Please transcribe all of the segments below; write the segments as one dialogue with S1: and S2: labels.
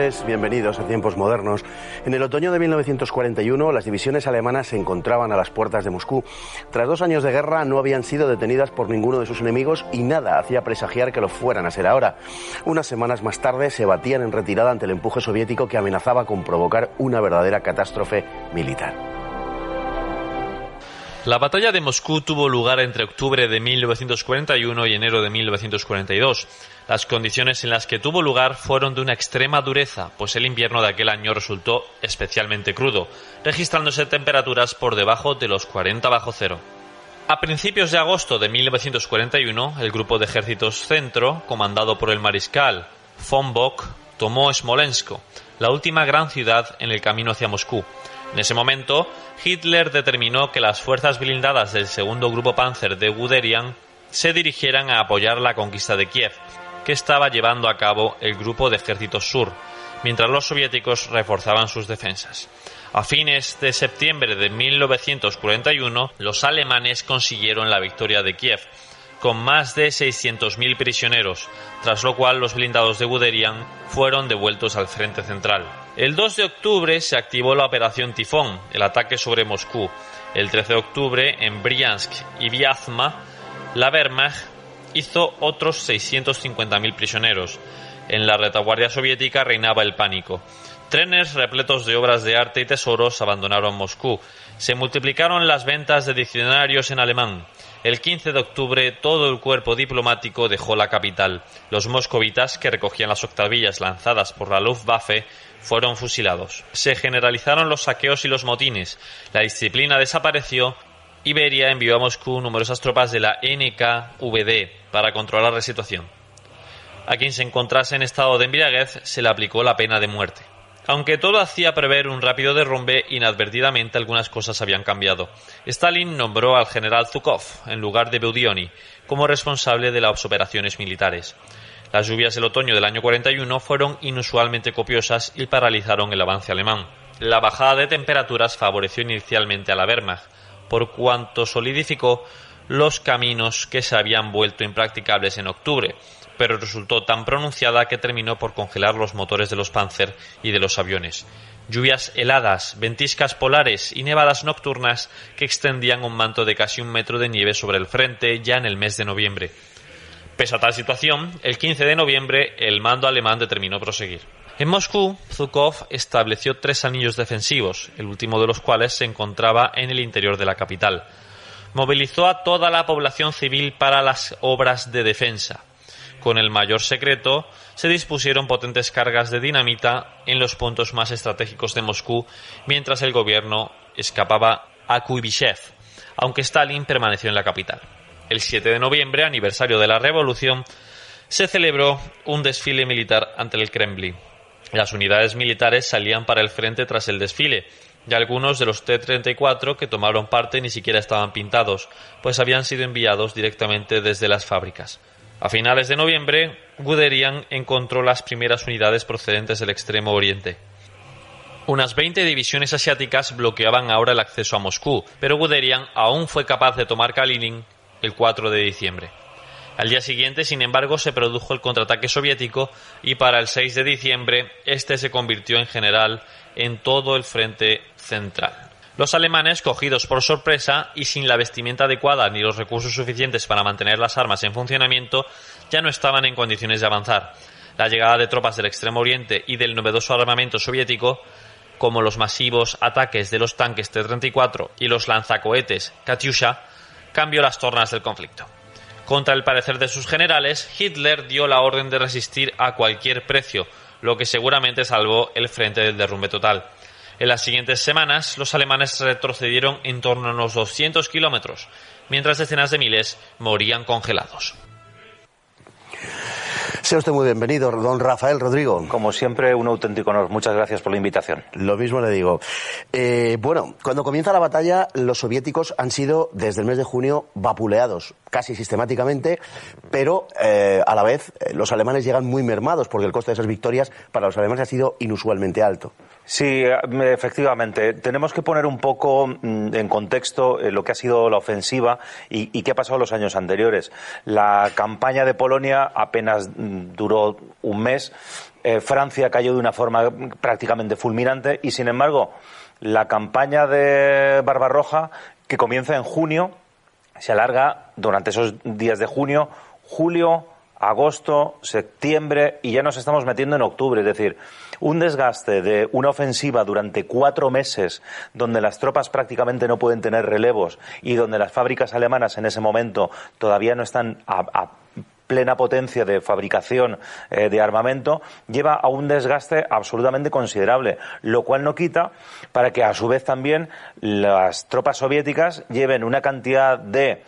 S1: noches, bienvenidos a Tiempos Modernos. En el otoño de 1941, las divisiones alemanas se encontraban a las puertas de Moscú. Tras 2 años de guerra, no habían sido detenidas por ninguno de sus enemigos y nada hacía presagiar que lo fueran a ser ahora. Unas semanas más tarde, se batían en retirada ante el empuje soviético que amenazaba con provocar una verdadera catástrofe militar.
S2: La batalla de Moscú tuvo lugar entre octubre de 1941 y enero de 1942. Las condiciones en las que tuvo lugar fueron de una extrema dureza, pues el invierno de aquel año resultó especialmente crudo, registrándose temperaturas por debajo de los 40 bajo cero. A principios de agosto de 1941, el grupo de ejércitos centro, comandado por el mariscal von Bock, tomó Smolensk, la última gran ciudad en el camino hacia Moscú. En ese momento, Hitler determinó que las fuerzas blindadas del segundo grupo Panzer de Guderian se dirigieran a apoyar la conquista de Kiev, que estaba llevando a cabo el grupo de ejércitos sur, mientras los soviéticos reforzaban sus defensas. A fines de septiembre de 1941, los alemanes consiguieron la victoria de Kiev, con más de 600.000 prisioneros, tras lo cual los blindados de Guderian fueron devueltos al frente central. El 2 de octubre se activó la Operación Tifón, el ataque sobre Moscú. El 13 de octubre, en Briansk y Vyazma, la Wehrmacht hizo otros 650.000 prisioneros. En la retaguardia soviética reinaba el pánico. Trenes repletos de obras de arte y tesoros abandonaron Moscú. Se multiplicaron las ventas de diccionarios en alemán. El 15 de octubre todo el cuerpo diplomático dejó la capital. Los moscovitas, que recogían las octavillas lanzadas por la Luftwaffe, fueron fusilados. Se generalizaron los saqueos y los motines. La disciplina desapareció y Beria envió a Moscú numerosas tropas de la NKVD para controlar la situación. A quien se encontrase en estado de embriaguez se le aplicó la pena de muerte. Aunque todo hacía prever un rápido derrumbe, inadvertidamente algunas cosas habían cambiado. Stalin nombró al general Zhukov, en lugar de Budyonny, como responsable de las operaciones militares. Las lluvias del otoño del año 41 fueron inusualmente copiosas y paralizaron el avance alemán. La bajada de temperaturas favoreció inicialmente a la Wehrmacht, por cuanto solidificó los caminos que se habían vuelto impracticables en octubre, pero resultó tan pronunciada que terminó por congelar los motores de los Panzer y de los aviones. Lluvias heladas, ventiscas polares y nevadas nocturnas que extendían un manto de casi 1 metro de nieve sobre el frente ya en el mes de noviembre. Pese a tal situación, el 15 de noviembre el mando alemán determinó proseguir. En Moscú, Zhukov estableció 3 anillos defensivos, el último de los cuales se encontraba en el interior de la capital. Movilizó a toda la población civil para las obras de defensa. Con el mayor secreto, se dispusieron potentes cargas de dinamita en los puntos más estratégicos de Moscú, mientras el gobierno escapaba a Kuibyshev, aunque Stalin permaneció en la capital. El 7 de noviembre, aniversario de la revolución, se celebró un desfile militar ante el Kremlin. Las unidades militares salían para el frente tras el desfile, y algunos de los T-34 que tomaron parte ni siquiera estaban pintados, pues habían sido enviados directamente desde las fábricas. A finales de noviembre, Guderian encontró las primeras unidades procedentes del Extremo Oriente. Unas 20 divisiones asiáticas bloqueaban ahora el acceso a Moscú, pero Guderian aún fue capaz de tomar Kalinin el 4 de diciembre. Al día siguiente, sin embargo, se produjo el contraataque soviético y para el 6 de diciembre este se convirtió en general en todo el frente central. Los alemanes, cogidos por sorpresa y sin la vestimenta adecuada ni los recursos suficientes para mantener las armas en funcionamiento, ya no estaban en condiciones de avanzar. La llegada de tropas del Extremo Oriente y del novedoso armamento soviético, como los masivos ataques de los tanques T-34 y los lanzacohetes Katyusha, cambió las tornas del conflicto. Contra el parecer de sus generales, Hitler dio la orden de resistir a cualquier precio, lo que seguramente salvó el frente del derrumbe total. En las siguientes semanas, los alemanes retrocedieron en torno a unos 200 kilómetros, mientras decenas de miles morían congelados.
S1: Sea usted muy bienvenido, don Rafael Rodrigo.
S3: Como siempre, un auténtico honor. Muchas gracias por la invitación.
S1: Lo mismo le digo. Bueno, cuando comienza la batalla, los soviéticos han sido, desde el mes de junio, vapuleados. casi sistemáticamente, pero a la vez los alemanes llegan muy mermados porque el coste de esas victorias para los alemanes ha sido inusualmente alto.
S3: Sí, efectivamente. Tenemos que poner un poco en contexto lo que ha sido la ofensiva y qué ha pasado los años anteriores. La campaña de Polonia apenas duró un mes. Francia cayó de una forma prácticamente fulminante y, sin embargo, la campaña de Barbarroja, que comienza en junio, se alarga durante esos días de junio, julio, agosto, septiembre y ya nos estamos metiendo en octubre. Es decir, un desgaste de una ofensiva durante 4 meses donde las tropas prácticamente no pueden tener relevos y donde las fábricas alemanas en ese momento todavía no están a plena potencia de fabricación de armamento, lleva a un desgaste absolutamente considerable, lo cual no quita para que a su vez también las tropas soviéticas lleven una cantidad de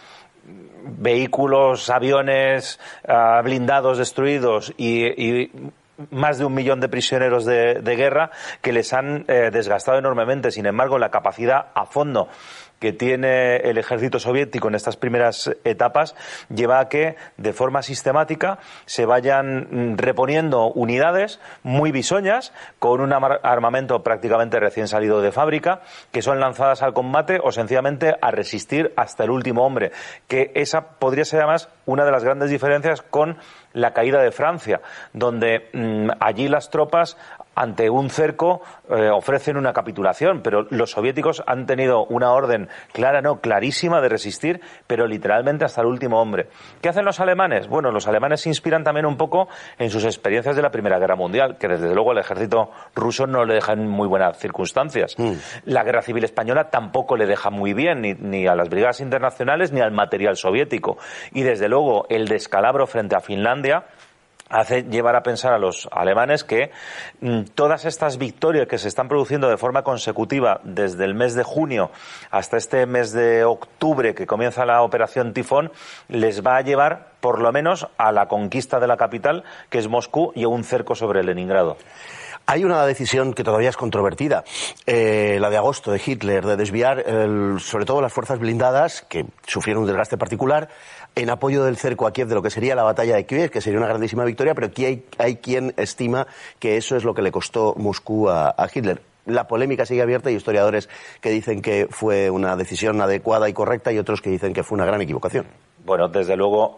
S3: vehículos, aviones, blindados destruidos y más de 1 millón de prisioneros de guerra que les han desgastado enormemente. Sin embargo, la capacidad a fondo que tiene el ejército soviético en estas primeras etapas lleva a que de forma sistemática se vayan reponiendo unidades muy bisoñas con un armamento prácticamente recién salido de fábrica, que son lanzadas al combate o sencillamente a resistir hasta el último hombre, que esa podría ser además una de las grandes diferencias con la caída de Francia, donde allí las tropas ante un cerco ofrecen una capitulación, pero los soviéticos han tenido una orden clara, no, clarísima de resistir, pero literalmente hasta el último hombre. ¿Qué hacen los alemanes? Bueno, los alemanes se inspiran también un poco en sus experiencias de la Primera Guerra Mundial, que desde luego el ejército ruso no le deja en muy buenas circunstancias. La Guerra Civil Española tampoco le deja muy bien, ni a las brigadas internacionales ni al material soviético. Y desde luego el descalabro frente a Finlandia hace llevar a pensar a los alemanes que todas estas victorias que se están produciendo de forma consecutiva desde el mes de junio hasta este mes de octubre que comienza la operación Tifón les va a llevar por lo menos a la conquista de la capital, que es Moscú, y a un cerco sobre Leningrado.
S1: Hay una decisión que todavía es controvertida, la de agosto de Hitler, de desviar sobre todo las fuerzas blindadas, que sufrieron un desgaste particular, en apoyo del cerco a Kiev de lo que sería la batalla de Kiev, que sería una grandísima victoria, pero aquí hay quien estima que eso es lo que le costó Moscú a Hitler. La polémica sigue abierta y hay historiadores que dicen que fue una decisión adecuada y correcta y otros que dicen que fue una gran equivocación.
S3: Bueno, desde luego,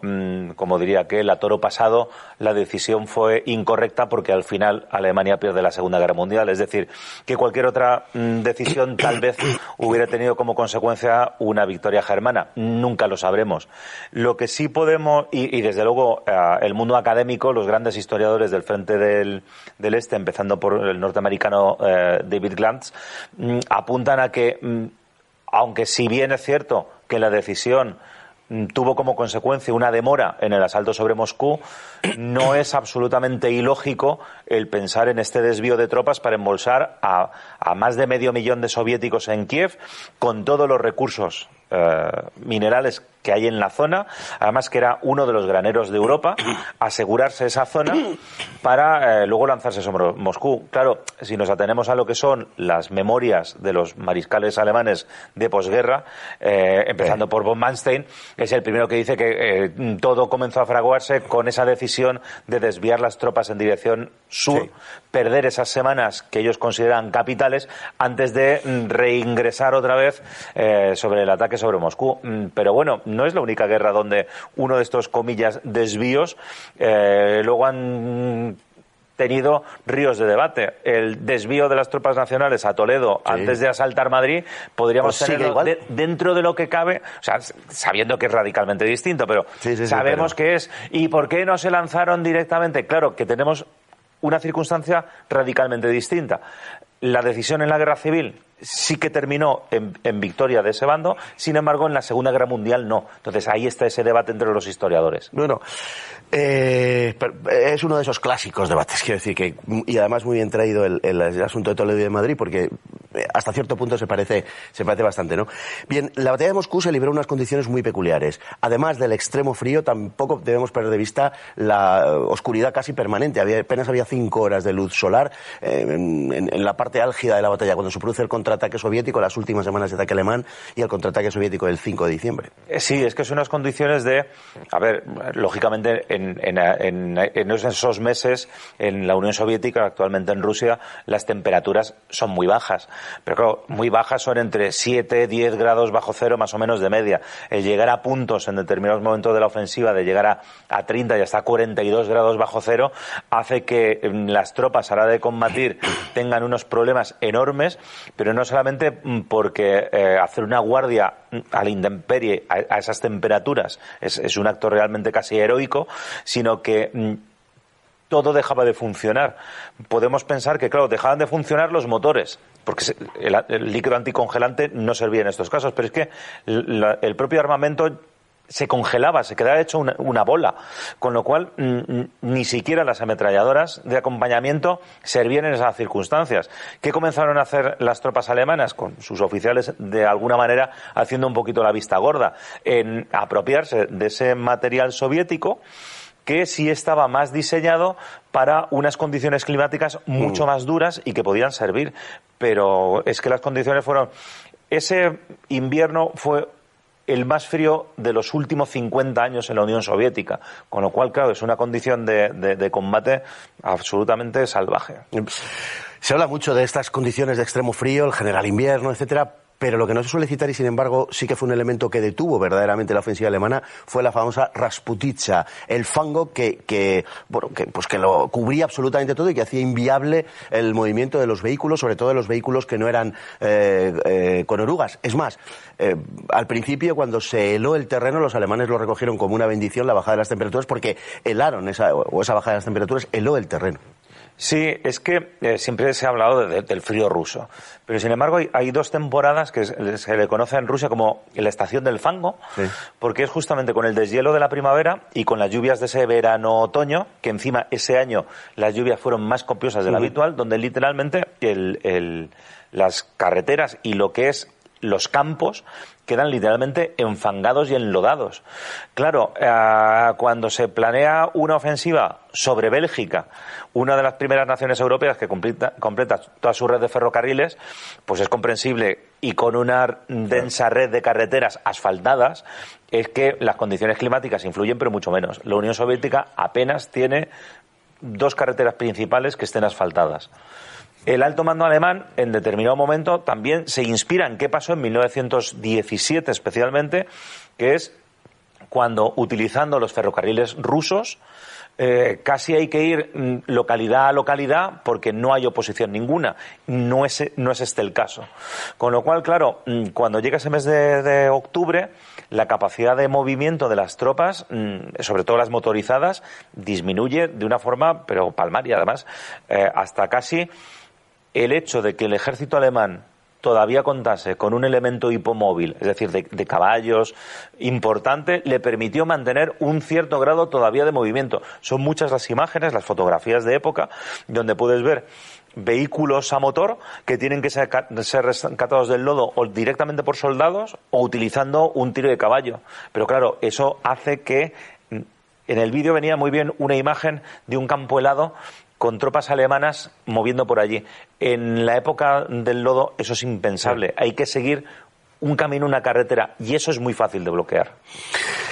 S3: como diría aquel, a toro pasado, la decisión fue incorrecta porque al final Alemania pierde la Segunda Guerra Mundial. Es decir, que cualquier otra decisión tal vez hubiera tenido como consecuencia una victoria germana. Nunca lo sabremos. Lo que sí podemos, y desde luego el mundo académico, los grandes historiadores del Frente del Este, empezando por el norteamericano David Glantz, apuntan a que, aunque si bien es cierto que la decisión tuvo como consecuencia una demora en el asalto sobre Moscú, no es absolutamente ilógico el pensar en este desvío de tropas para embolsar a más de 500.000 de soviéticos en Kiev con todos los recursos minerales que hay en la zona, además que era uno de los graneros de Europa, asegurarse esa zona para luego lanzarse sobre Moscú. Claro, si nos atenemos a lo que son las memorias de los mariscales alemanes de posguerra, empezando por von Manstein, es el primero que dice que todo comenzó a fraguarse con esa decisión de desviar las tropas en dirección sur, perder esas semanas que ellos consideran capitales antes de reingresar otra vez sobre el ataque sobre Moscú. Pero bueno, no es la única guerra donde uno de estos, comillas, desvíos luego han tenido ríos de debate. El desvío de las tropas nacionales a Toledo antes de asaltar Madrid podríamos tenerlo dentro de lo que cabe, o sea, sabiendo que es radicalmente distinto, pero sabemos que es. ¿Y por qué no se lanzaron directamente? Claro, que tenemos una circunstancia radicalmente distinta. La decisión en la Guerra Civil sí que terminó en victoria de ese bando, sin embargo en la Segunda Guerra Mundial no. Entonces ahí está ese debate entre los historiadores.
S1: Bueno, es uno de esos clásicos debates, quiero decir, y además muy bien traído el asunto de Toledo y de Madrid, porque hasta cierto punto se parece bastante, ¿no? Bien, la batalla de Moscú se libró en unas condiciones muy peculiares. Además del extremo frío, tampoco debemos perder de vista la oscuridad casi permanente. Apenas había 5 horas de luz solar en la parte álgida de la batalla, cuando se produce el contraataque soviético, las últimas semanas de ataque alemán y el contraataque soviético del 5 de diciembre.
S3: Sí, es que son unas condiciones de... A ver, lógicamente en esos meses en la Unión Soviética, actualmente en Rusia, las temperaturas son muy bajas. Pero claro, muy bajas son entre 7, 10 grados bajo cero más o menos de media. El llegar a puntos en determinados momentos de la ofensiva, de llegar a 30 y hasta 42 grados bajo cero, hace que las tropas a la hora de combatir tengan unos problemas enormes, pero no solamente porque hacer una guardia a la intemperie a esas temperaturas es un acto realmente casi heroico, sino que todo dejaba de funcionar. Podemos pensar que, claro, dejaban de funcionar los motores, porque el líquido anticongelante no servía en estos casos, pero es que el propio armamento se congelaba, se quedaba hecho una bola, con lo cual ni siquiera las ametralladoras de acompañamiento servían en esas circunstancias. ¿Qué comenzaron a hacer las tropas alemanas? Con sus oficiales, de alguna manera, haciendo un poquito la vista gorda, en apropiarse de ese material soviético que sí estaba más diseñado para unas condiciones climáticas mucho más duras y que podían servir. Pero es que las condiciones fueron... Ese invierno fue el más frío de los últimos 50 años en la Unión Soviética, con lo cual, claro, es una condición de combate absolutamente salvaje.
S1: Se habla mucho de estas condiciones de extremo frío, el general invierno, etcétera, pero lo que no se suele citar, y sin embargo sí que fue un elemento que detuvo verdaderamente la ofensiva alemana, fue la famosa Rasputitsa, el fango que lo cubría absolutamente todo y que hacía inviable el movimiento de los vehículos, sobre todo de los vehículos que no eran con orugas. Es más, al principio, cuando se heló el terreno, los alemanes lo recogieron como una bendición, la bajada de las temperaturas, porque helaron esa bajada de las temperaturas, heló el terreno.
S3: Sí, es que siempre se ha hablado del frío ruso, pero sin embargo hay 2 temporadas que se le conoce en Rusia como la estación del fango, sí, porque es justamente con el deshielo de la primavera y con las lluvias de ese verano-otoño, que encima ese año las lluvias fueron más copiosas de lo habitual, donde literalmente las carreteras y lo que es los campos quedan literalmente enfangados y enlodados. Claro, cuando se planea una ofensiva sobre Bélgica, una de las primeras naciones europeas que completa toda su red de ferrocarriles, pues es comprensible, y con una densa red de carreteras asfaltadas, es que las condiciones climáticas influyen, pero mucho menos. La Unión Soviética apenas tiene 2 carreteras principales que estén asfaltadas. El alto mando alemán, en determinado momento, también se inspira en qué pasó en 1917 especialmente, que es cuando, utilizando los ferrocarriles rusos, casi hay que ir localidad a localidad porque no hay oposición ninguna. No es este el caso. Con lo cual, claro, cuando llega ese mes de octubre, la capacidad de movimiento de las tropas, sobre todo las motorizadas, disminuye de una forma, pero palmaria además, hasta casi... El hecho de que el ejército alemán todavía contase con un elemento hipomóvil, es decir, de caballos, importante, le permitió mantener un cierto grado todavía de movimiento. Son muchas las imágenes, las fotografías de época, donde puedes ver vehículos a motor que tienen que ser rescatados del lodo o directamente por soldados o utilizando un tiro de caballo. Pero claro, eso hace que... En el vídeo venía muy bien una imagen de un campo helado con tropas alemanas moviendo por allí. En la época del lodo eso es impensable. Sí. Hay que seguir un camino, una carretera, y eso es muy fácil de bloquear.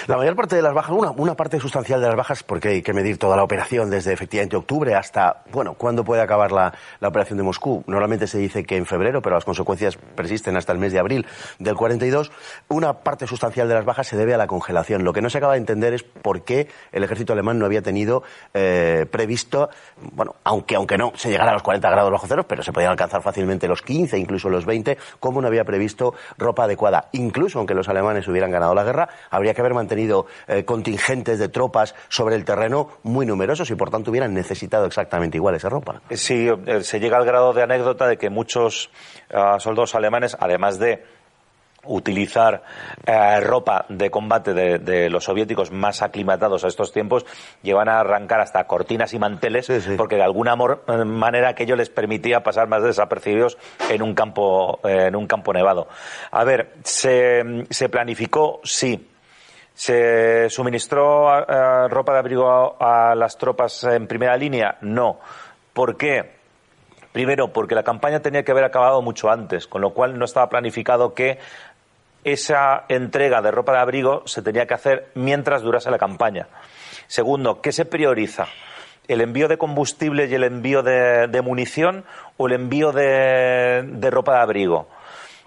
S1: La mayor parte de las bajas, una parte sustancial de las bajas, porque hay que medir toda la operación desde efectivamente octubre hasta, ¿cuándo puede acabar la operación de Moscú? Normalmente se dice que en febrero, pero las consecuencias persisten hasta el mes de abril del 42. Una parte sustancial de las bajas se debe a la congelación. Lo que no se acaba de entender es por qué el ejército alemán no había tenido previsto, aunque no se llegara a los 40 grados bajo cero, pero se podían alcanzar fácilmente los 15, incluso los 20, cómo no había previsto ropa adecuada. Incluso aunque los alemanes hubieran ganado la guerra, habría que haber mantenido contingentes de tropas sobre el terreno muy numerosos y por tanto hubieran necesitado exactamente igual esa ropa.
S3: Sí, se llega al grado de anécdota de que muchos soldados alemanes, además de utilizar ropa de combate de los soviéticos más aclimatados a estos tiempos, llevan a arrancar hasta cortinas y manteles, porque de alguna manera aquello les permitía pasar más desapercibidos en un campo nevado. A ver, se planificó, sí. ¿Se suministró ropa de abrigo a las tropas en primera línea? No. ¿Por qué? Primero, porque la campaña tenía que haber acabado mucho antes, con lo cual no estaba planificado que esa entrega de ropa de abrigo se tenía que hacer mientras durase la campaña. Segundo, ¿qué se prioriza? ¿El envío de combustible y el envío de munición o el envío de ropa de abrigo?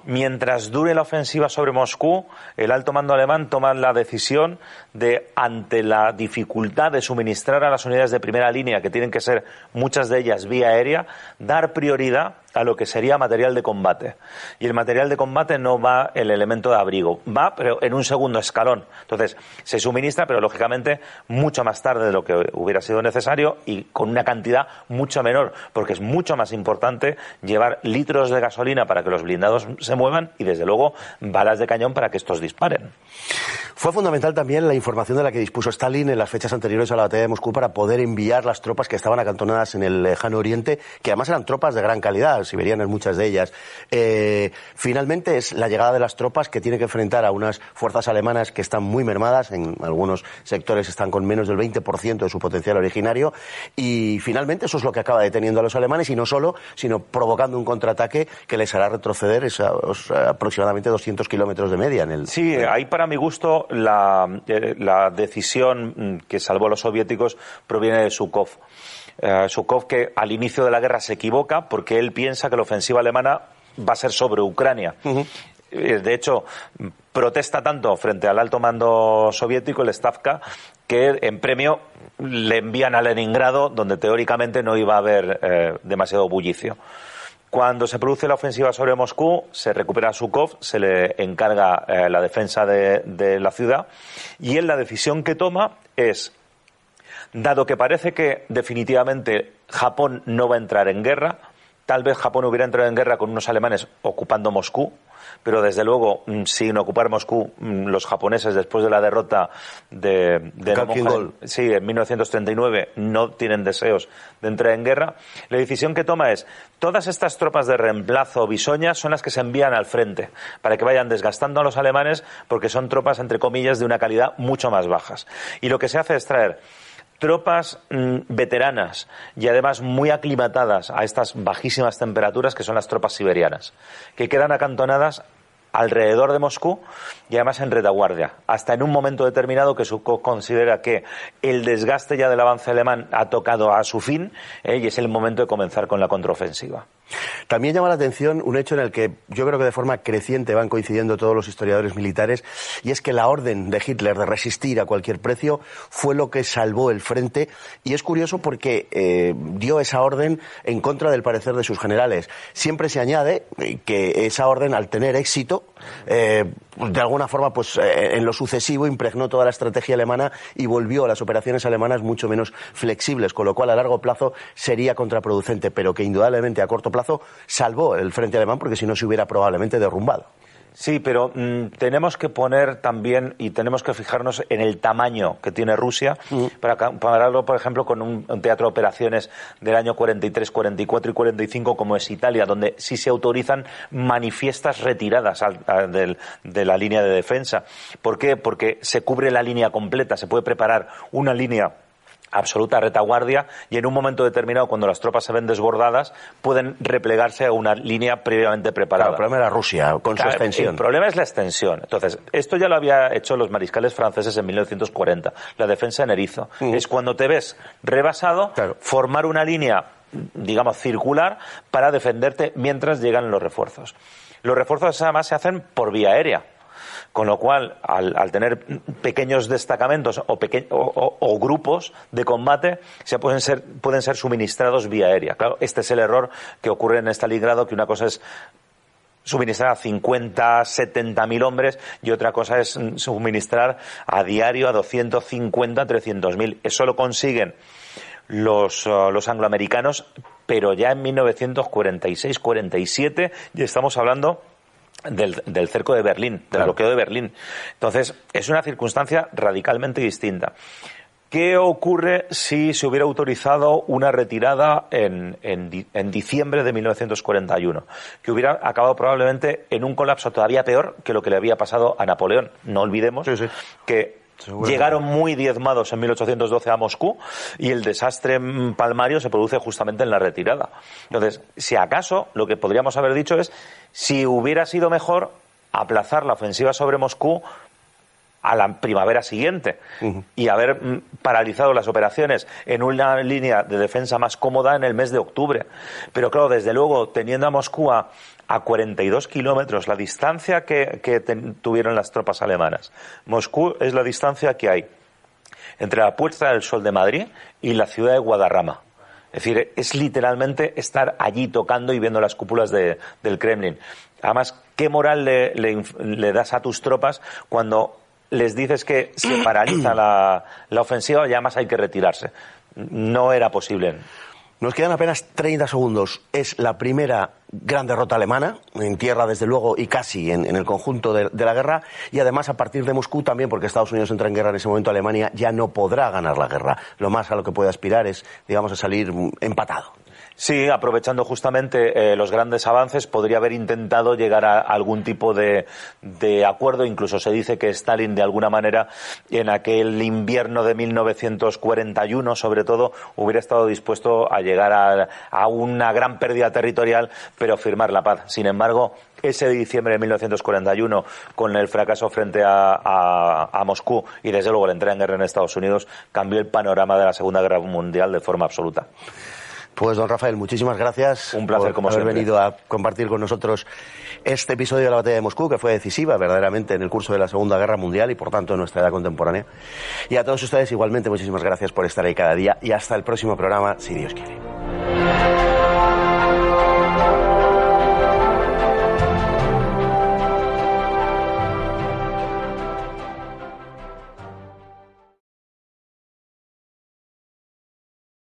S3: Mientras dure la ofensiva sobre Moscú, el alto mando alemán toma la decisión de, ante la dificultad de suministrar a las unidades de primera línea, que tienen que ser muchas de ellas vía aérea, dar prioridad a lo que sería material de combate. Y el material de combate no va el elemento de abrigo, va pero en un segundo escalón. Entonces, se suministra, pero lógicamente mucho más tarde de lo que hubiera sido necesario y con una cantidad mucho menor, porque es mucho más importante llevar litros de gasolina para que los blindados se muevan y, desde luego, balas de cañón para que estos disparen.
S1: Fue fundamental también la información de la que dispuso Stalin en las fechas anteriores a la batalla de Moscú para poder enviar las tropas que estaban acantonadas en el lejano oriente, que además eran tropas de gran calidad, siberianas muchas de ellas. Finalmente es la llegada de las tropas que tiene que enfrentar a unas fuerzas alemanas que están muy mermadas, en algunos sectores están con menos del 20% de su potencial originario, y finalmente eso es lo que acaba deteniendo a los alemanes, y no solo, sino provocando un contraataque que les hará retroceder aproximadamente 200 kilómetros de media en el...
S3: Sí, ahí para mi gusto la decisión que salvó a los soviéticos proviene de Zhukov. Zhukov, que al inicio de la guerra se equivoca porque él piensa que la ofensiva alemana va a ser sobre Ucrania. De hecho, protesta tanto frente al alto mando soviético, el Stavka, que en premio le envían a Leningrado, donde teóricamente no iba a haber demasiado bullicio. Cuando se produce la ofensiva sobre Moscú, se recupera Zhukov, se le encarga la defensa de la ciudad, y él la decisión que toma es, dado que parece que definitivamente Japón no va a entrar en guerra, tal vez Japón hubiera entrado en guerra con unos alemanes ocupando Moscú, pero desde luego, sin ocupar Moscú, los japoneses, después de la derrota de en 1939, no tienen deseos de entrar en guerra. La decisión que toma es, todas estas tropas de reemplazo bisoñas son las que se envían al frente, para que vayan desgastando a los alemanes, porque son tropas, entre comillas, de una calidad mucho más bajas. Y lo que se hace es traer tropas veteranas y además muy aclimatadas a estas bajísimas temperaturas, que son las tropas siberianas, que quedan acantonadas alrededor de Moscú y además en retaguardia, hasta en un momento determinado que Zhukov considera que el desgaste ya del avance alemán ha tocado a su fin, y es el momento de comenzar con la contraofensiva.
S1: También llama la atención un hecho en el que yo creo que de forma creciente van coincidiendo todos los historiadores militares, y es que la orden de Hitler de resistir a cualquier precio fue lo que salvó el frente, y es curioso porque dio esa orden en contra del parecer de sus generales. Siempre se añade que esa orden, al tener éxito, de alguna forma, pues en lo sucesivo impregnó toda la estrategia alemana y volvió a las operaciones alemanas mucho menos flexibles, con lo cual a largo plazo sería contraproducente, pero que indudablemente a corto plazo salvó el frente alemán, porque si no se hubiera probablemente derrumbado.
S3: Sí, pero tenemos que poner también, y tenemos que fijarnos en el tamaño que tiene Rusia, para compararlo, por ejemplo, con un teatro de operaciones del año 43, 44 y 45, como es Italia, donde sí se autorizan manifiestas retiradas de la línea de defensa. ¿Por qué? Porque se cubre la línea completa, se puede preparar una línea absoluta retaguardia, y en un momento determinado, cuando las tropas se ven desbordadas, pueden replegarse a una línea previamente preparada.
S1: Claro, el problema era Rusia, con su extensión.
S3: El problema es la extensión. Entonces, esto ya lo había hecho los mariscales franceses en 1940, la defensa en erizo. Es cuando te ves rebasado, formar una línea, digamos, circular, para defenderte mientras llegan los refuerzos. Los refuerzos, además, se hacen por vía aérea. Con lo cual, al tener pequeños destacamentos o grupos de combate, pueden ser suministrados vía aérea. Claro, este es el error que ocurre en Stalingrado, que una cosa es suministrar a 50, 70.000 hombres y otra cosa es suministrar a diario a 250, 300.000. Eso lo consiguen los angloamericanos, pero ya en 1946-47, y estamos hablando del cerco de Berlín, del bloqueo de Berlín. Entonces, es una circunstancia radicalmente distinta. ¿Qué ocurre si se hubiera autorizado una retirada en diciembre de 1941? Que hubiera acabado probablemente en un colapso todavía peor que lo que le había pasado a Napoleón. No olvidemos que llegaron muy diezmados en 1812 a Moscú y el desastre palmario se produce justamente en la retirada. Entonces, si acaso, lo que podríamos haber dicho es, si hubiera sido mejor aplazar la ofensiva sobre Moscú a la primavera siguiente y haber paralizado las operaciones en una línea de defensa más cómoda en el mes de octubre. Pero claro, desde luego, teniendo a Moscú a 42 kilómetros, la distancia que tuvieron las tropas alemanas. Moscú es la distancia que hay entre la Puerta del Sol de Madrid y la ciudad de Guadarrama. Es decir, es literalmente estar allí tocando y viendo las cúpulas del Kremlin. Además, ¿qué moral le das a tus tropas cuando les dices que se paraliza la ofensiva y además hay que retirarse? No era posible.
S1: Nos quedan apenas 30 segundos. Es la primera gran derrota alemana, en tierra desde luego y casi en el conjunto de la guerra, y además a partir de Moscú también, porque Estados Unidos entra en guerra en ese momento, Alemania ya no podrá ganar la guerra. Lo más a lo que puede aspirar es, digamos, a salir empatado.
S3: Sí, aprovechando justamente los grandes avances, podría haber intentado llegar a algún tipo de acuerdo. Incluso se dice que Stalin, de alguna manera, en aquel invierno de 1941, sobre todo, hubiera estado dispuesto a llegar a una gran pérdida territorial, pero firmar la paz. Sin embargo, ese diciembre de 1941, con el fracaso frente a Moscú y, desde luego, la entrada en guerra en Estados Unidos, cambió el panorama de la Segunda Guerra Mundial de forma absoluta.
S1: Pues, don Rafael, muchísimas gracias.
S3: Un placer, como siempre,
S1: haber venido a compartir con nosotros este episodio de la batalla de Moscú, que fue decisiva verdaderamente en el curso de la Segunda Guerra Mundial y, por tanto, en nuestra edad contemporánea. Y a todos ustedes, igualmente, muchísimas gracias por estar ahí cada día y hasta el próximo programa, si Dios quiere.